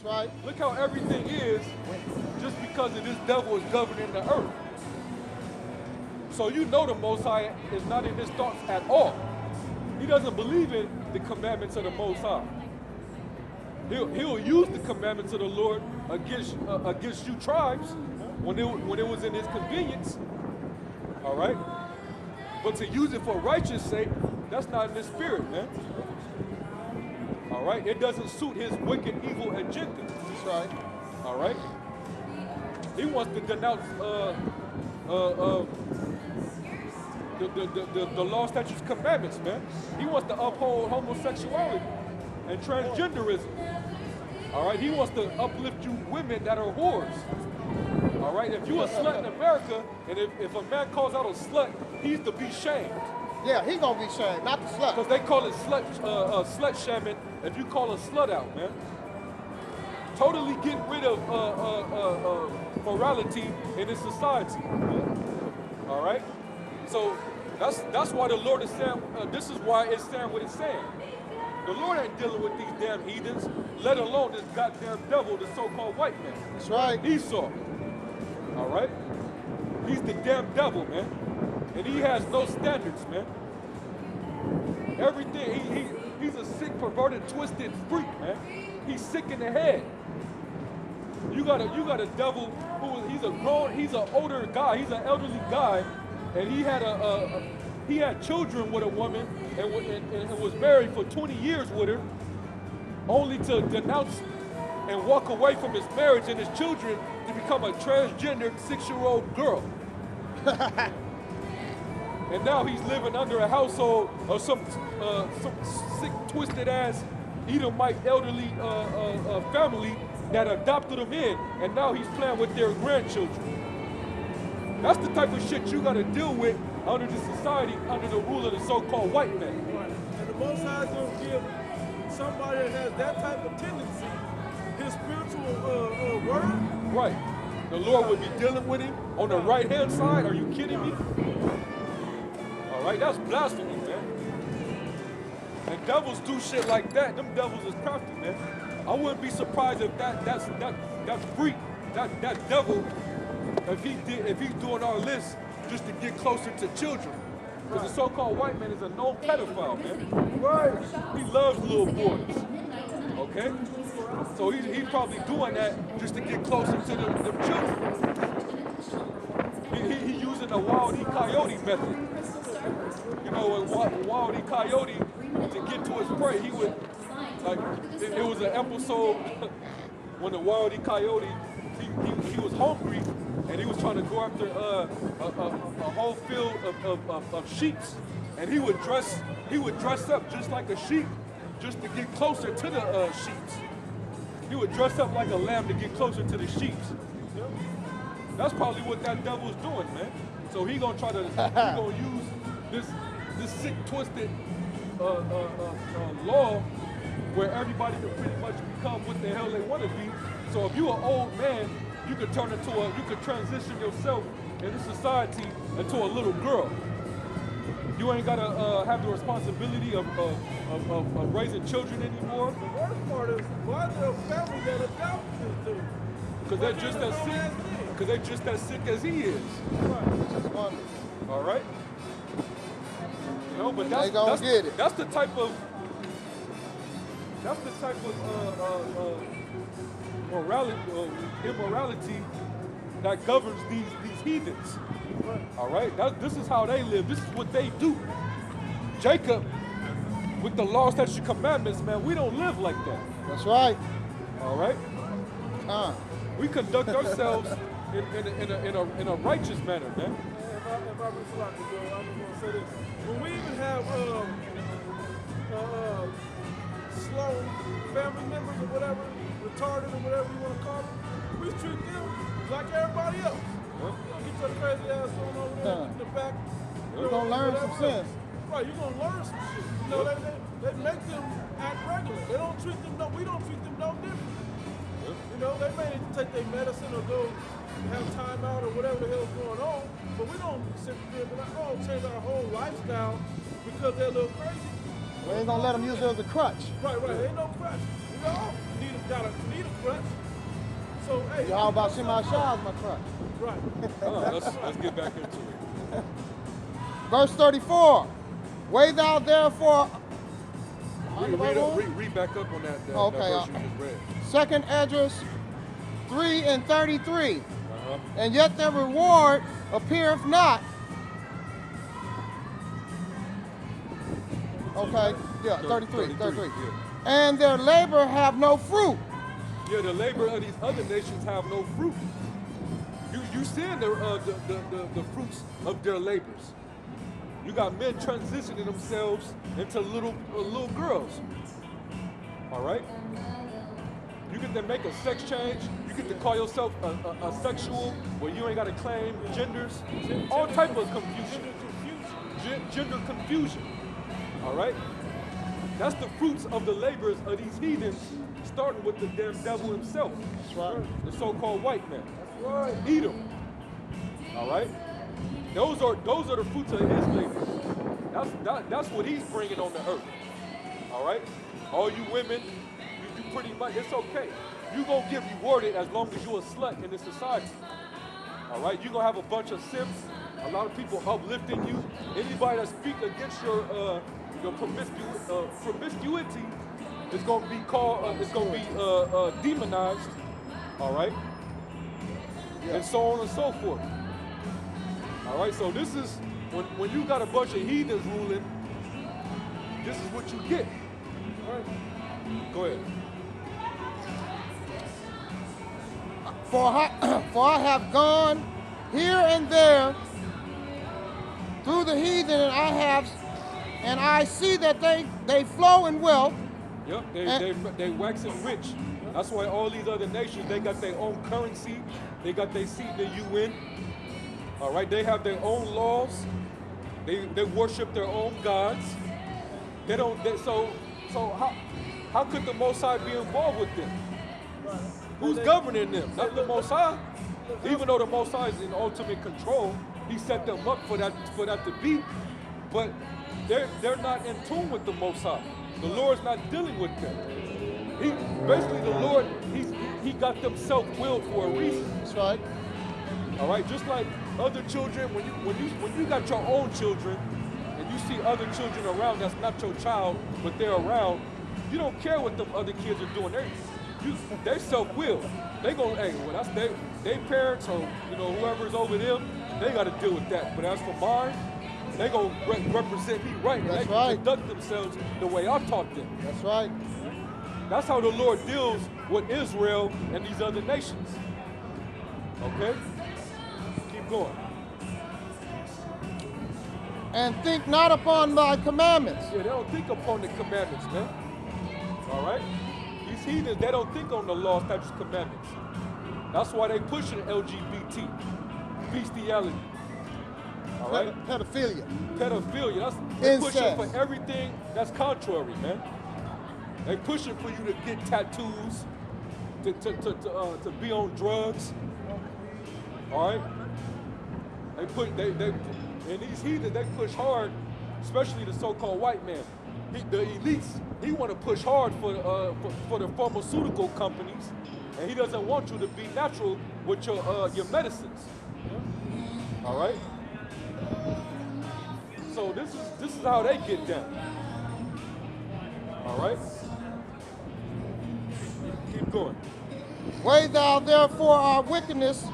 right. Look how everything is just because of this devil is governing the earth. So you know the Most High is not in his thoughts at all. He doesn't believe in the commandments of the Most High. He'll use the commandments of the Lord against you tribes when it was in his convenience. All right? But to use it for righteous sake, that's not in his spirit, man. All right? It doesn't suit his wicked, evil agenda. That's right. All right? He wants to denounce the law, statutes, commandments, man. He wants to uphold homosexuality and transgenderism. All right? He wants to uplift you women that are whores. All right? If you a slut in America, and if a man calls out a slut, he's to be shamed. Yeah, he gonna be shamed, not the slut. Because they call it slut shaming if you call a slut out, man. Totally get rid of morality in this society. All right? So that's why the Lord is saying, this is why it's saying what it's saying. The Lord ain't dealing with these damn heathens, let alone this goddamn devil, the so-called white man. That's right. Esau. All right? He's the damn devil, man. And he has no standards, man. Everything, he's a sick, perverted, twisted freak, man. He's sick in the head. You got a devil who he's an older guy, he's an elderly guy, and he had children with a woman and was married for 20 years with her, only to denounce and walk away from his marriage and his children to become a transgender 6-year-old girl. And now he's living under a household of some sick, twisted ass Edomite elderly family that adopted him in, and now he's playing with their grandchildren. That's the type of shit you gotta deal with under the society, under the rule of the so-called white man. Right. And the Most High is going to give somebody that has that type of tendency his spiritual word. Right. The Lord would be dealing with him on the right-hand side. Are you kidding me? All right, that's blasphemy, man. And devils do shit like that. Them devils is crafty, man. I wouldn't be surprised if that freak, that devil, if he's doing all this just to get closer to children. Because the so-called white man is a known pedophile, man. Right. He loves little boys. Okay? So he's probably doing that just to get closer to them children. He using the Wild E. Coyote method. You know, with Wild E. Coyote, to get to his prey, he would, like, it was an episode when the Wild E. Coyote, he was hungry, and he was trying to go after a whole field of sheep, and he would dress up just like a sheep, just to get closer to the sheep. He would dress up like a lamb to get closer to the sheep. That's probably what that devil's doing, man. So he gonna try to use this sick, twisted law where everybody can pretty much become what the hell they want to be. So if you're an old man, you could you could transition yourself in this society into a little girl. You ain't gotta have the responsibility of raising children anymore. The worst part is, why the family that adopted this dude? Because they're just as sick. Because they're just as sick as he is. Right. Just wonder. All right. You know, but that's the type of immorality that governs these heathens. All right, this is how they live. This is what they do. Jacob, with the law, statutes, and commandments, man, we don't live like that. That's right. All right. We conduct ourselves in a righteous manner, man. If I reflect, I'm just gonna say this. When we even have slow family members or whatever, retarded or whatever you want to call them, we treat them like everybody else. Get your crazy ass on over there in the back. You're gonna learn some sense. Right, you're gonna learn some shit. You know, they make them act regular. They don't treat them we don't treat them no different. You know, they may take their medicine or go have time out or whatever the hell's going on, but we don't sit there and be like, oh, change our whole lifestyle because they're a little crazy. We ain't gonna let them use it as a crutch. Right, ain't no crutch. You know, you need a need a crutch. So hey, Y'all about Shema Shah is my crutch. right. Let's get back into it. Verse 34. Weigh thou therefore. Read back up on that Okay, verse you just read. Second Esdras 3 and 33. Uh-huh. And yet their reward appeareth not. Okay, yeah, 33. Yeah. And their labor have no fruit. Yeah, the labor of these other nations have no fruit. You seeing the fruits of their labors. You got men transitioning themselves into little girls. All right? You get to make a sex change. You get to call yourself a sexual where you ain't got to claim genders. All type of confusion. Gender confusion. All right? That's the fruits of the labors of these heathens, starting with the damn devil himself. That's right. The so-called white man. That's right. Edom. All right? Those are the fruits of his labors. That's what he's bringing on the earth. All right? All you women, you pretty much, it's okay. You're going to get rewarded as long as you're a slut in this society. All right? You're going to have a bunch of simps, a lot of people uplifting you. Anybody that speak against your promiscuity is going to be called, it's going to be demonized. All right? And so on and so forth. All right, so this is, when you got a bunch of heathens ruling, this is what you get. All right, go ahead. For I have gone here and there through the heathen, and I see that they flow in wealth. Yep, they waxing rich. That's why all these other nations, they got their own currency, they got their seat in the UN. All right, they have their own laws. They worship their own gods. So how could the Most High be involved with them? Who's governing them? Not the Most High. Even though the Most High is in ultimate control, He set them up for that to be. But they're not in tune with the Most High. The Lord's not dealing with them. The Lord, He got them self-willed for a reason. That's right. All right, just like other children, when you got your own children and you see other children around that's not your child, but they're around, you don't care what them other kids are doing. They're self-willed. They go, hey, well, that's their parents or whoever's over them, they got to deal with that. But as for mine, they gonna represent me right. That's they right. conduct themselves the way I taught them. That's right. That's how the Lord deals with Israel and these other nations. Okay? Keep going. And think not upon thy commandments. Yeah, they don't think upon the commandments, man. All right? These heathens, they don't think on the law, statutes, commandments. That's why they pushing LGBT, bestiality. All right? Pedophilia. Pedophilia. They're pushing Incest. for everything that's contrary, man. They pushing for you to get tattoos, to be on drugs. All right? And these heathens, they push hard, especially the so-called white man. The elites, he want to push hard for the pharmaceutical companies, and he doesn't want you to be natural with your medicines. All right? So this is how they get down. All right? Keep going. Weigh thou therefore our wickedness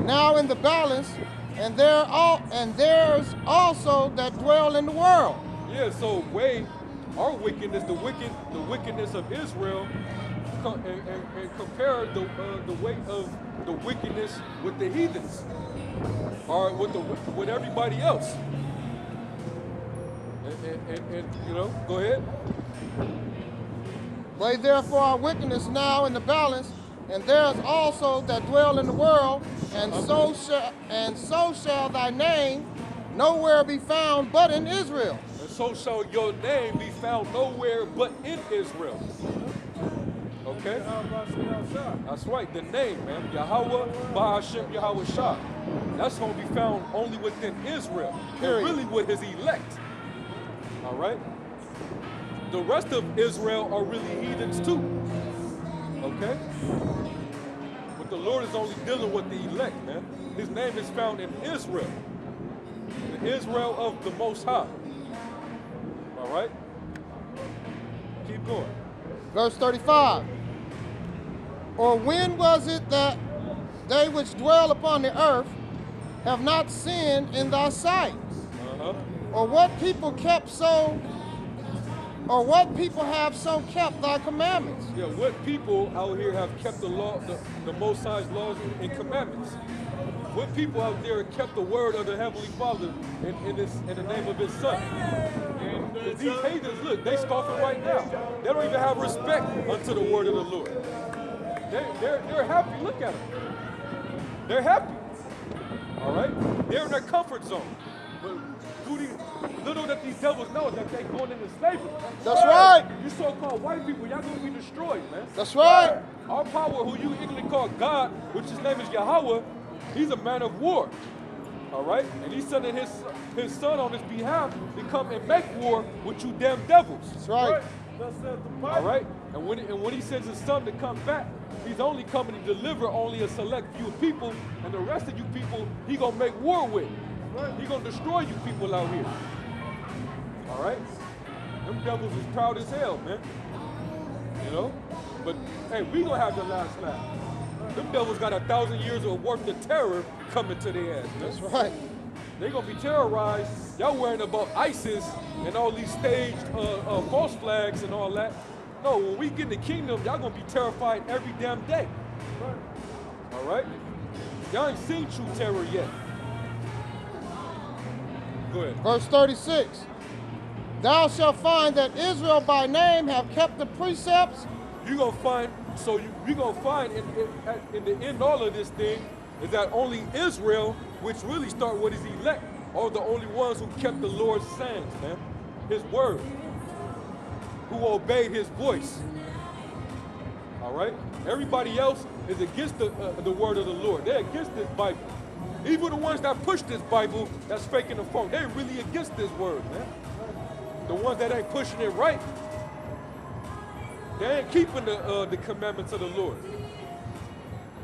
now in the balance, and there's also that dwell in the world. Yeah, so weigh our wickedness, the wickedness of Israel, and compare the weight of the wickedness with the heathens, or with everybody else. And go ahead. Weigh therefore our wickedness now in the balance, and there's also that dwell in the world, and so shall thy name nowhere be found but in Israel. And so shall your name be found nowhere but in Israel. Okay? That's right, the name, man. Yahweh, Ba'ashem, Yahweh Shah. That's going to be found only within Israel. And really with his elect. All right? The rest of Israel are really heathens too. Okay? But the Lord is only dealing with the elect, man. His name is found in Israel. The Israel of the Most High. All right? Keep going. Verse 35. Or when was it that they which dwell upon the earth have not sinned in thy sight? Uh-huh. Or what people have so kept thy commandments? Yeah, what people out here have kept the law, the Most High's laws and commandments? What people out there have kept the word of the Heavenly Father in the name of His Son? Because these heathens, look, they scoffing right now. They don't even have respect unto the word of the Lord. They're happy. Look at them. They're happy. All right? They're in their comfort zone. But little that these devils know that they're going into slavery. That's right. You so-called white people, y'all gonna be destroyed, man. That's right. Our power, who you ignorantly call God, which his name is Yahweh, he's a man of war. All right? And he's sending his son on his behalf to come and make war with you damn devils. That's right. All right? And when he sends his son to come back, he's only coming to deliver only a select few people, and the rest of you people, he gonna make war with. He gonna destroy you people out here. All right? Them devils is proud as hell, man. You know? But hey, we gonna have the last laugh. Them devils got 1,000 years of worth of terror coming to their ass, man. That's right. They gonna be terrorized. Y'all worrying about ISIS and all these staged false flags and all that. No, when we get in the kingdom, y'all gonna be terrified every damn day. All right? Y'all ain't seen true terror yet. Go ahead. Verse 36. Thou shalt find that Israel by name have kept the precepts. You gonna find in the end all of this thing is that only Israel, which really start with his elect, are the only ones who kept the Lord's sayings, man, his word, who obeyed his voice. All right? Everybody else is against the word of the Lord. They're against this Bible. Even the ones that push this Bible, that's faking the phone, they're really against this word, man. The ones that ain't pushing it right, they ain't keeping the commandments of the Lord.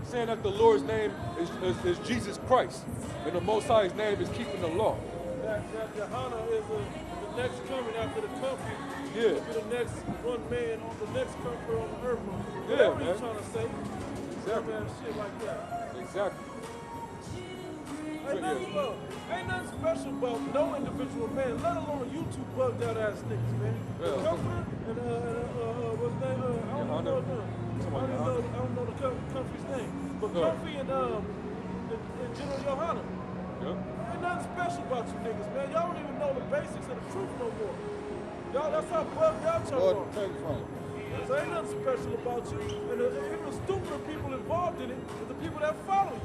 Saying that the Lord's name is Jesus Christ, and the Most High's name is keeping the law. That Johanna is the next coming after the comfort. Yeah. Will be the next one man on the next comfort on the earth. Yeah, Whatever man. you're trying to say. Exactly. Man, shit like that. Exactly. Ain't nothing special about no individual man, let alone you two bugged out ass niggas, man. Yeah. The comforter and what's his name? I don't know the comforter's name. But Comfy and General Johanna. Yeah. Ain't nothing special about you niggas, man. Y'all don't even know the basics of the truth no more. Y'all, that's how bugged out y'all Lord, are. take it from you. So ain't nothing special about you. And even the stupider people involved in it is the people that follow you.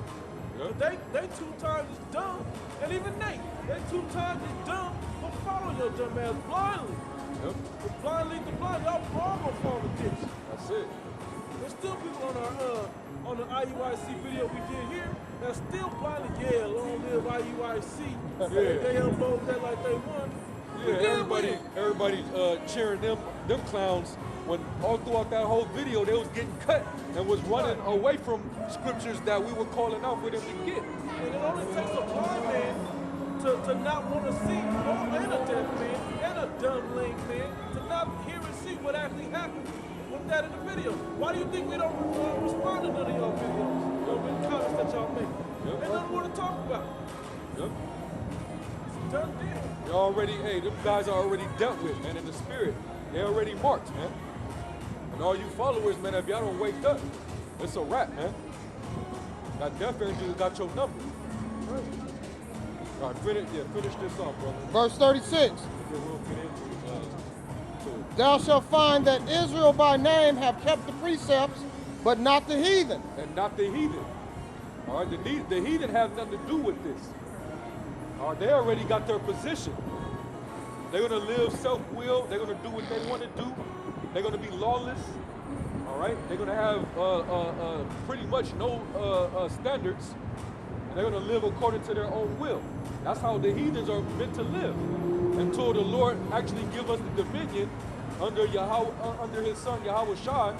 Yep. They 2 times as dumb, and even Nate, they 2 times as dumb for following your dumb ass blindly. Yep. The blind lead the blind, y'all all gonna fall in the ditch. That's it. There's still people on the IUIC video we did here that still blindly, yeah, long live IUIC. Yeah. They upload that like they won. Yeah, everybody cheering them clowns when all throughout that whole video they was getting cut and was running away from scriptures that we were calling out for them to get. And it only takes a blind man to not want to see, and a deaf man, and a dumb lame man, to not hear and see what actually happened with that in the video. Why do you think we don't respond to none of y'all videos? The comments that y'all make. Yep. Ain't nothing more to talk about. Yep. It's a done deal. They already, them guys are already dealt with, man, in the spirit. They already marked, man. And all you followers, man, if y'all don't wake up, it's a wrap, man. That death angel got your number. Right. All right, finish this off, brother. Verse 36. Then we'll get into it. Thou shalt find that Israel by name have kept the precepts, but not the heathen. And not the heathen. All right, the heathen have nothing to do with this. All right, they already got their position. They're gonna live self-will. They're gonna do what they want to do. They're gonna be lawless. All right, they're gonna have pretty much no standards. And they're gonna live according to their own will. That's how the heathens are meant to live until the Lord actually give us the dominion under Yahweh, under His Son Yahweh Shai,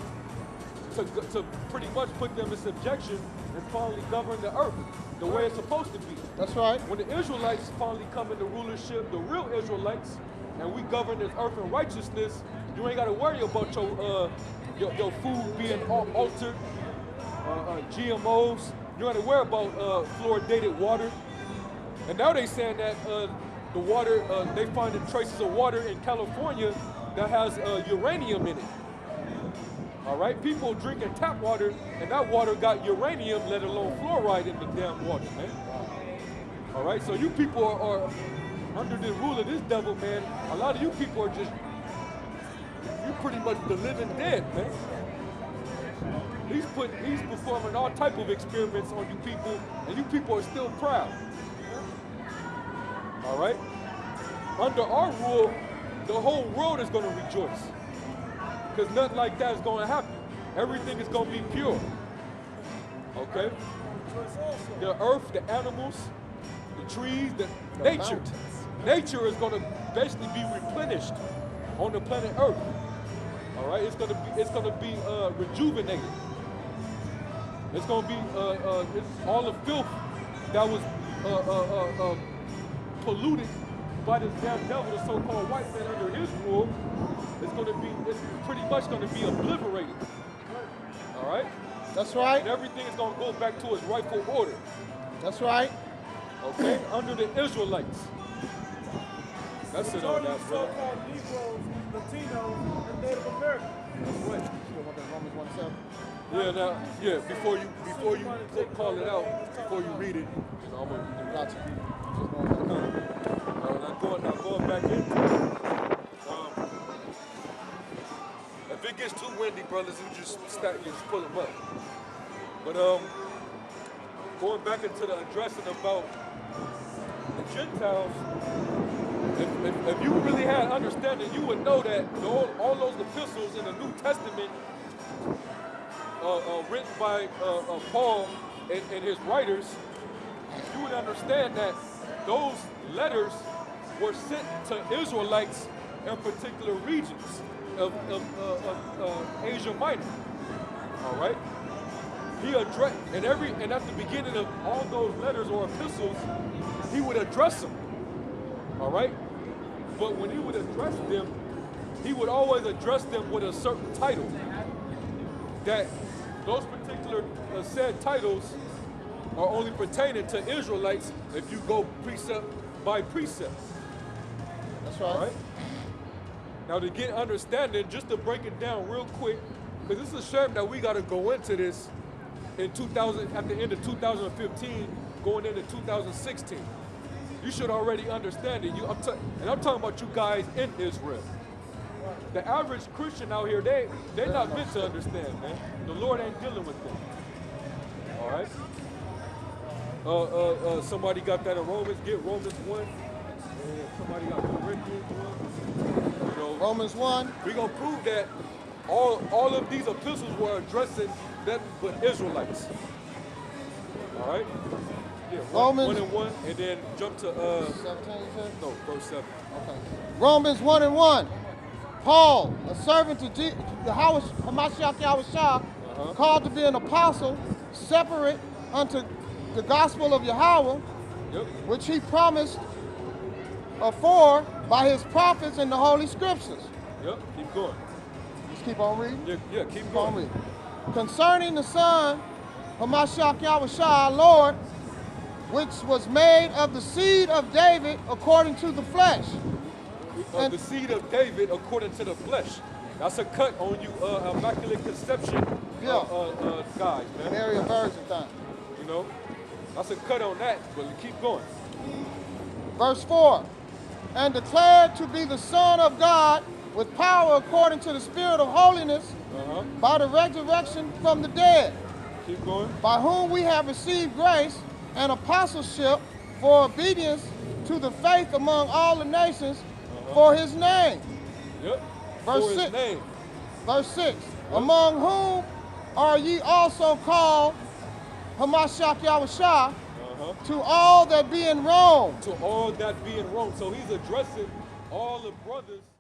to pretty much put them in subjection and finally govern the earth the way it's supposed to be. That's right. When the Israelites finally come into rulership, the real Israelites, and we govern this earth in righteousness, you ain't got to worry about your food being altered, GMOs. You don't have to worry about fluoridated water. And now they saying that the water, they finding traces of water in California that has uranium in it. All right, people drinking tap water, and that water got uranium, let alone fluoride in the damn water, man. All right, so you people are under the rule of this devil, man. A lot of you people are just, you pretty much the living dead, man. He's performing all type of experiments on you people, and you people are still proud. All right? Under our rule, the whole world is going to rejoice. Because nothing like that is going to happen. Everything is going to be pure. Okay? The earth, the animals, the trees, the nature. mountains. Nature is going to basically be replenished on the planet Earth. All right? It's going to be rejuvenated. It's going to be it's all the filth that was polluted by this damn devil, the so-called white man under his rule. It's pretty much going to be obliterated. All right? That's right. And everything is going to go back to its rightful order. That's right. Okay? Under the Israelites. That's it on that, bro. So-called Negroes, Latinos, and Native Americans. Right. Romans 1:7. Yeah, now, yeah, before you call it out, before you read it, you know, I'm gonna Gotcha. now going back into it. If it gets too windy, brothers, you just pull them up. But going back into the addressing about the Gentiles, if you really had understanding, you would know that all those epistles in the New Testament written by Paul and his writers, you would understand that those letters were sent to Israelites in particular regions of Asia Minor. All right. He addressed, and at the beginning of all those letters or epistles, he would address them. All right. But when he would address them, he would always address them with a certain title. That those particular said titles are only pertaining to Israelites if you go precept by precept. That's right. All right? Now to get understanding, just to break it down real quick, because it's a shame that we got to go into this in at the end of 2015, going into 2016. You should already understand it. And I'm talking about you guys in Israel. The average Christian out here, they're not meant to understand, man. The Lord ain't dealing with them. All right? Somebody got that in Romans. Get Romans 1. And somebody got Corinthians 1. You know, Romans 1. we're going to prove that all of these epistles were addressing them but Israelites. All right? Yeah, Romans 1 and 1, and then jump to 17, you said? no, verse 7. Okay. Romans 1 and 1. Paul, a servant to Hamashiach Yahushua, called to be an apostle, separate unto the gospel of Yahweh, Yep. which he promised afore by his prophets in the Holy Scriptures. Yep. Keep going. Just keep on reading. Yeah, keep Keep on going. reading. Concerning the Son, Hamashiach Yahushua, Lord, which was made of the seed of David according to the flesh. The seed of David according to the flesh. That's a cut on you, Immaculate Conception guys, man. Mary a virgin thing. You know, that's a cut on that, but keep going. Verse 4. And declared to be the Son of God with power according to the Spirit of holiness by the resurrection from the dead, Keep going. by whom we have received grace and apostleship for obedience to the faith among all the nations for his name. Yep. Verse For his 6. name. Verse 6. Among whom are ye also called Hamashiach Yahushua to all that be in Rome. To all that be in Rome. So he's addressing all the brothers